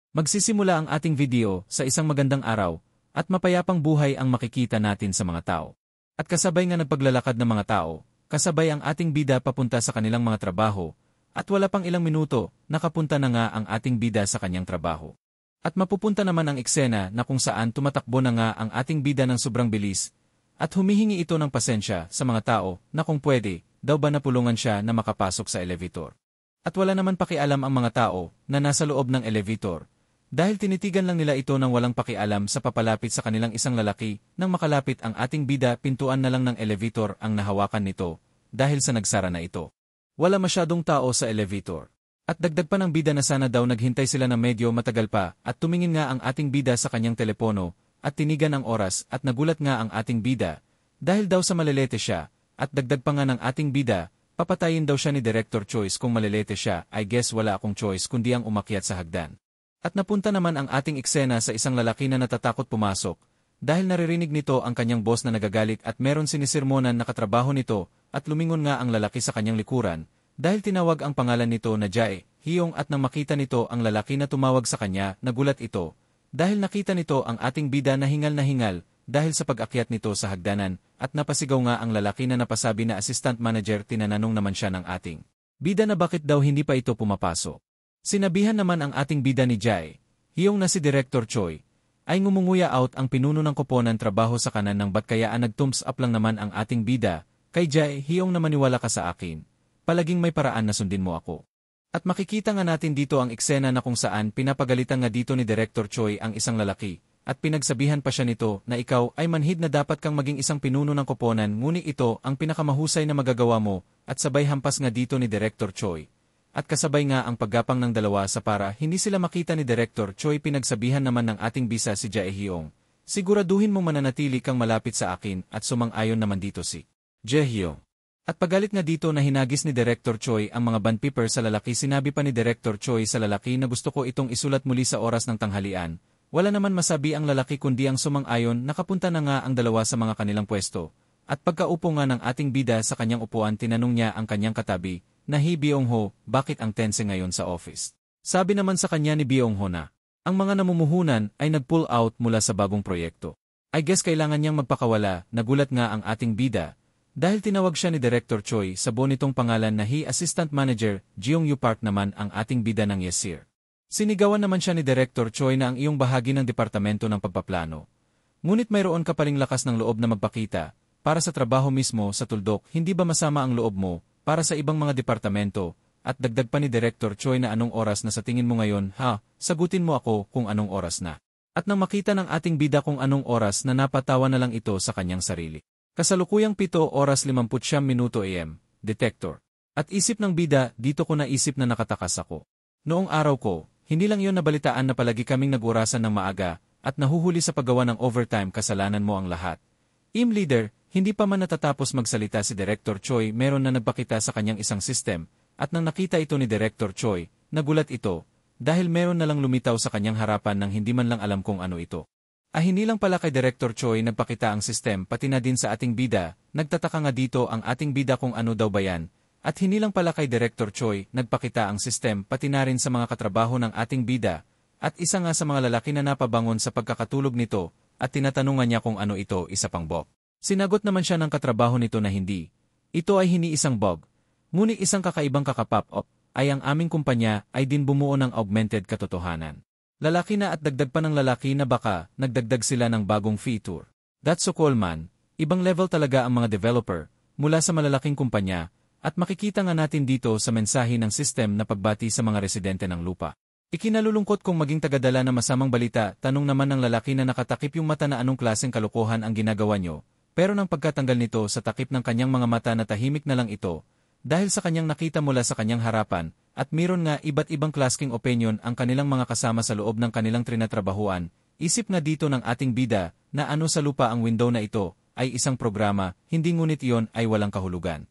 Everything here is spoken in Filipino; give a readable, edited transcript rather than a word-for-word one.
Magsisimula ang ating video sa isang magandang araw, at mapayapang buhay ang makikita natin sa mga tao. At kasabay nga nagpaglalakad ng mga tao, kasabay ang ating bida papunta sa kanilang mga trabaho, at wala pang ilang minuto, nakapunta na nga ang ating bida sa kanyang trabaho. At mapupunta naman ang eksena na kung saan tumatakbo na nga ang ating bida ng sobrang bilis, at humihingi ito ng pasensya sa mga tao na kung pwede, daw ba napulungan siya na makapasok sa elevator. At wala naman pakialam ang mga tao na nasa loob ng elevator, dahil tinitigan lang nila ito ng walang pakialam sa papalapit sa kanilang isang lalaki. Nang makalapit ang ating bida, pintuan na lang ng elevator ang nahawakan nito, dahil sa nagsara na ito. Wala masyadong tao sa elevator. At dagdag pa ng bida na sana daw naghintay sila ng medyo matagal pa, at tumingin nga ang ating bida sa kanyang telepono, at tinigan ang oras, at nagulat nga ang ating bida, dahil daw sa malilete siya, at dagdag pa nga ng ating bida, papatayin daw siya ni Director Choice kung malilete siya. I guess wala akong choice kundi ang umakyat sa hagdan. At napunta naman ang ating eksena sa isang lalaki na natatakot pumasok, dahil naririnig nito ang kanyang boss na nagagalit at meron sinisirmonan na katrabaho nito, at lumingon nga ang lalaki sa kanyang likuran, dahil tinawag ang pangalan nito na Jae Hyung. At nang makita nito ang lalaki na tumawag sa kanya, nagulat ito, dahil nakita nito ang ating bida na hingal dahil sa pag-akyat nito sa hagdanan, at napasigaw nga ang lalaki na napasabi na assistant manager. Tinanong naman siya ng ating bida na bakit daw hindi pa ito pumapasok. Sinabihan naman ang ating bida ni Jae Hyung na si Director Choi ay ngumunguya out ang pinuno ng koponan trabaho sa kanan ng ba't kayaan nag-thumbs up lang naman ang ating bida. Kay Jae Hyung na maniwala ka sa akin, palaging may paraan na sundin mo ako. At makikita nga natin dito ang eksena na kung saan pinapagalitan nga dito ni Director Choi ang isang lalaki, at pinagsabihan pa siya nito na ikaw ay manhid na dapat kang maging isang pinuno ng koponan, ngunit ito ang pinakamahusay na magagawa mo. At sabay hampas nga dito ni Director Choi. At kasabay nga ang paggapang ng dalawa sa para hindi sila makita ni Director Choi. Pinagsabihan naman ng ating bisa si Jae Hyung, siguraduhin mo mananatili kang malapit sa akin, at sumang-ayon naman dito si Jae Hyung. At pagalit nga dito na hinagis ni Director Choi ang mga bond paper sa lalaki. Sinabi pa ni Director Choi sa lalaki na gusto ko itong isulat muli sa oras ng tanghalian. Wala naman masabi ang lalaki kundi ang sumang-ayon. Nakapunta na nga ang dalawa sa mga kanilang pwesto. At pagkaupo nga ng ating bida sa kanyang upuan, tinanong niya ang kanyang katabi na Byung-ho, bakit ang tense ngayon sa office? Sabi naman sa kanya ni Byung-ho na ang mga namumuhunan ay nag-pull out mula sa bagong proyekto. I guess kailangan niyang magpakawala. Nagulat nga ang ating bida dahil tinawag siya ni Director Choi sa bonitong pangalan na Assistant Manager. Jeong-yu Park naman ang ating bida ng yes sir. Sinigawan naman siya ni Director Choi na ang iyong bahagi ng departamento ng pagpaplano. Ngunit mayroon ka paling lakas ng loob na magpakita para sa trabaho mismo sa tuldok. Hindi ba masama ang loob mo para sa ibang mga departamento? At dagdag pa ni Director Choi na anong oras na sa tingin mo ngayon? Sagutin mo ako kung anong oras na. At nang makita ng ating bida kung anong oras na, napatawa na lang ito sa kanyang sarili. Kasalukuyang 7:59 AM, detector. At isip ng bida, dito ko naisip na nakatakas ako. Noong araw ko, hindi lang yon nabalitaan na palagi kaming nag-orasan ng maaga at nahuhuli sa paggawa ng overtime. Kasalanan mo ang lahat. Team leader. Hindi pa man natatapos magsalita si Director Choi, meron na nagpakita sa kanyang isang system, at nang nakita ito ni Director Choi, nagulat ito, dahil meron na lang lumitaw sa kanyang harapan nang hindi man lang alam kung ano ito. Hindi lang pala kay Director Choi nagpakita ang system, pati na din sa ating bida. Nagtataka nga dito ang ating bida kung ano daw ba yan. At hindi lang pala kay Director Choi nagpakita ang system, pati na rin sa mga katrabaho ng ating bida, at isa nga sa mga lalaki na napabangon sa pagkakatulog nito, at tinatanungan niya kung ano ito, isa pang bug. Sinagot naman siya ng katrabaho nito na hindi. Ito ay hindi isang bug. Ngunit isang kakaibang kakapop-up ay ang aming kumpanya ay din bumuo ng augmented katotohanan. Lalaki na, at dagdag pa ng lalaki na baka nagdagdag sila ng bagong feature. That's so cool man. Ibang level talaga ang mga developer mula sa malalaking kumpanya, at makikita nga natin dito sa mensahe ng system na pagbati sa mga residente ng lupa. Ikinalulungkot kong maging tagadala na masamang balita. Tanong naman ng lalaki na nakatakip yung mata na anong klaseng kalokohan ang ginagawa nyo. Pero nang pagkatanggal nito sa takip ng kanyang mga mata, na tahimik na lang ito, dahil sa kanyang nakita mula sa kanyang harapan, at meron nga iba't ibang klaseng opinion ang kanilang mga kasama sa loob ng kanilang trinatrabahuan. Isip nga dito ng ating bida na ano sa lupa ang window na ito ay isang programa, hindi ngunit iyon ay walang kahulugan.